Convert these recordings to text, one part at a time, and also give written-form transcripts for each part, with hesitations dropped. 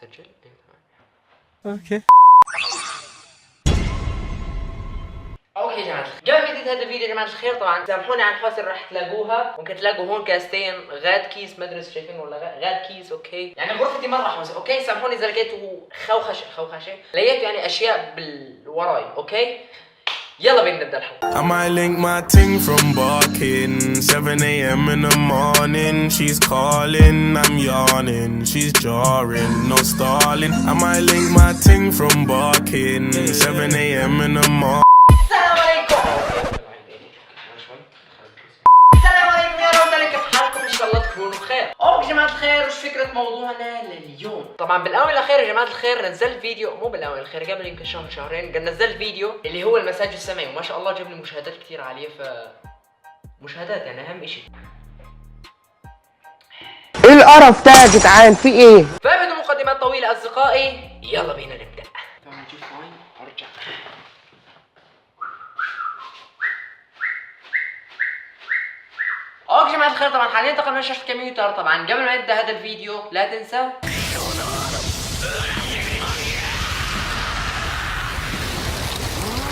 تسجل؟ ايه تمام. اوكي اوكي يا جماعه قبل بدايه هذا الفيديو يا جماعه الخير طبعا سامحوني على الحوسه اللي راح تلاقوها. ممكن تلاقوا هون كاستين غاد كيس، ما ادري شايفين ولا غاد كيس. اوكي يعني غرفتي مره حوسه. اوكي سامحوني اذا لقيتوا خوخشه لقيتوا يعني اشياء بالوراي. اوكي يلا بينا نبدا الحلقه. I might link my ting from barking 7 a.m. in the morning. She's calling, I'm yawning. She's jarring, no stalling. I might link my ting from barking 7 a.m. in the morning. السلام عليكم. السلام عليكم يا رب، كيف حالكم؟ ان شاء الله تكونوا بخير. اوكي يا جماعه الخير، وش فكره موضوعنا لليوم؟ طبعا بالاونه الاخيره يا جماعه الخير نزلت فيديو، مو بالاونه الاخيره، قبل يمكن شهر شهرين قد نزلت فيديو اللي هو المساج السمعي، وما شاء الله جاب لي مشاهدات كثير عاليه. مشاهدات يعني اهم شيء. ايه القرف ده يا جدعان؟ في ايه؟ فبدون مقدمات طويله اصدقائي يلا بينا نبدا. طبعا نجيب ماي ارجع. اوكي يا جماعه الخير، طبعا حاليا انتقلنا لشاشه الكمبيوتر. طبعا قبل ما نبدا هذا الفيديو لا تنسى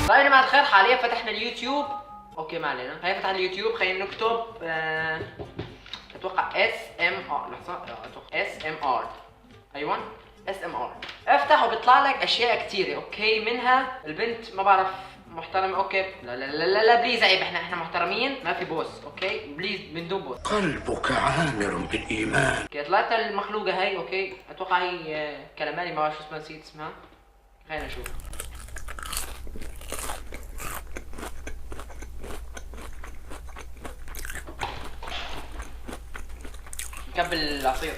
طيب يا جماعه الخير، حاليا فتحنا اليوتيوب. اوكي ما علينا، خلينا نفتح اليوتيوب. خلينا نكتب اتوقع اس ام ار. لحظه، اتوقع اس ام ار. ايوه اس ام ار. افتح وبيطلع لك اشياء كثيره. اوكي منها البنت ما بعرف محترمه. اوكي لا لا لا لا, لا بليز عيب، احنا محترمين، ما في بوس. اوكي بليز من دون بوس. قلبك عامر بالإيمان. اوكي طلعت المخلوقه هاي. اوكي اتوقع هي كلاماني، ما بعرف شو اسمها، نسيت اسمها. خلينا نشوف. نكبل العصير،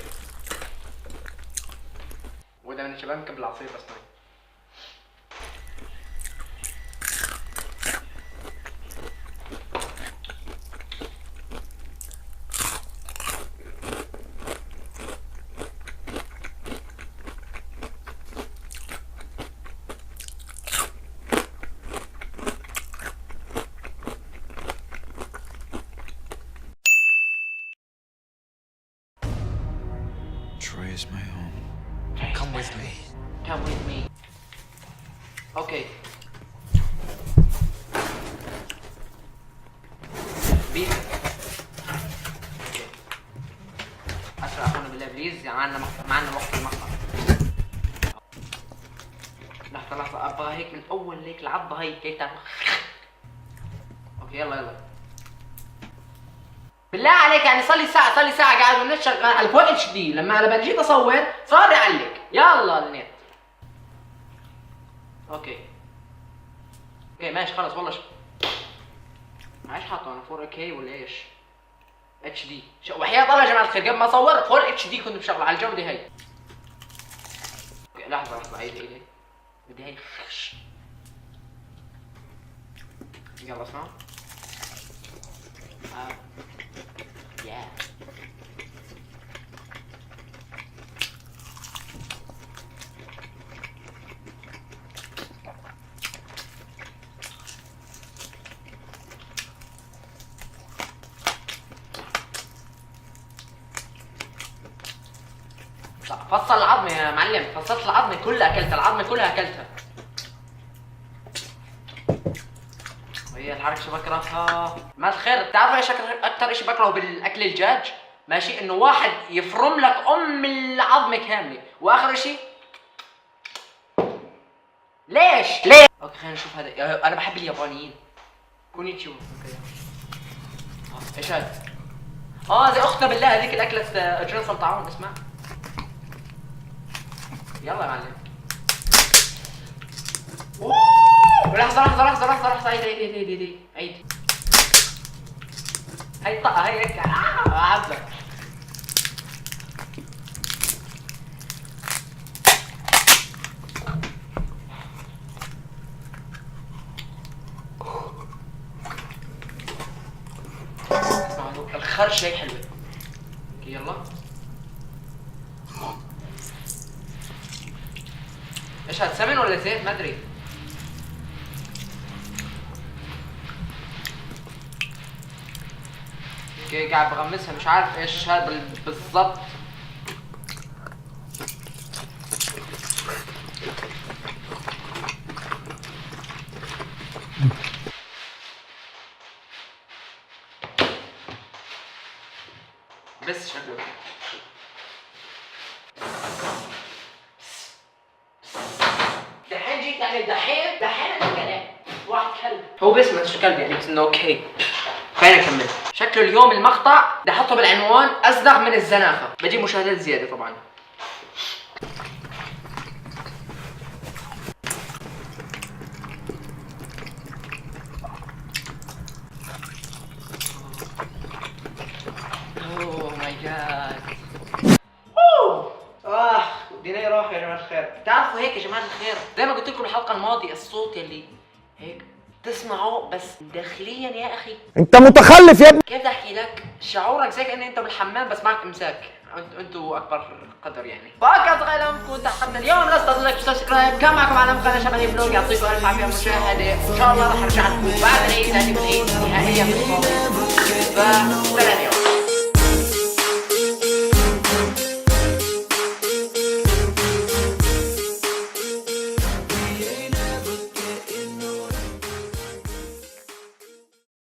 وده من الشباب نكبل العصير بس ماي. Troy is my home. Come with me. Come with me. Okay. بيس. اسرع اخونا بالله بليز، يعني معنا وقت المقطع. لحظة ابغى هيك من اول هيك العضة هيك هيك تعمل. اوكي يلا بالله عليك، يعني صار لي ساعة قاعد والنت شغال على فول اتش دي. لما انا جيت اصور صار يعلق. يلا النت. اوكي ماشي خلص والله. معلش حاطه انا 4 كي ولا ايش؟ اتش دي. وحياة الله يا جماعة الخير قبل ما اصور فول اتش دي كنت مشغله على الجودة هي. لحظة عيد بدي هي. يلا اسمع. فصل العظم يا معلم، فصلت العظم كلها اكلتها، العظم كلها اكلتها. وهي الحركه شو بكرهها. ما الخير، بتعرفوا ايش اكثر شيء بكرهه بالاكل الدجاج؟ ماشي انه واحد يفرم لك العظمه كامله، واخر شيء ليش؟ اوكي خلينا نشوف هذا. انا بحب اليابانيين. كونيتشو. اوكي ايش هذا؟ زي اختنا بالله هذيك الاكله جنس الطاعون. اسمع يلا يا معلم. لحظة عيد هاي الطاقة هاي هيك. عبلك الخرش هيك حلوة. اوكي يلا. ايش هاد، سمن ولا زيت؟ ما ادري. اوكي قاعد بغمسها، مش عارف ايش هذا بالضبط. لسه شكله. دحين جيت يعني دحين الكلام واحد كلب. هو باسمه مش كلب يعني بس انه اوكي. خلينا نكمل. شكله اليوم المقطع بدي احطه بالعنوان ازرق من الزناخه، بجيب مشاهدات زياده طبعا. اوه ماي جاد. ديني راح يا جماعه الخير. بتعرفوا هيك يا جماعه الخير زي ما قلت لكم الحلقه الماضيه، الصوت يلي هيك تسمعه بس داخليا يا اخي انت متخلف يا ابني. كيف بدي احكي لك؟ شعورك زي كأن انت بالحمام بس معك امساك. انتوا اكبر قدر يعني. فاكر صغيرة كنت حتى اليوم لا تنسوا لايك وسبسكرايب. كان معكم على قناه شبابي فلوق. يعطيكم الف عافيه مشاهده. ان شاء الله راح ارجع لكم بعد العيد لاني بالعيد نهائيا مش فاضي. فسلام.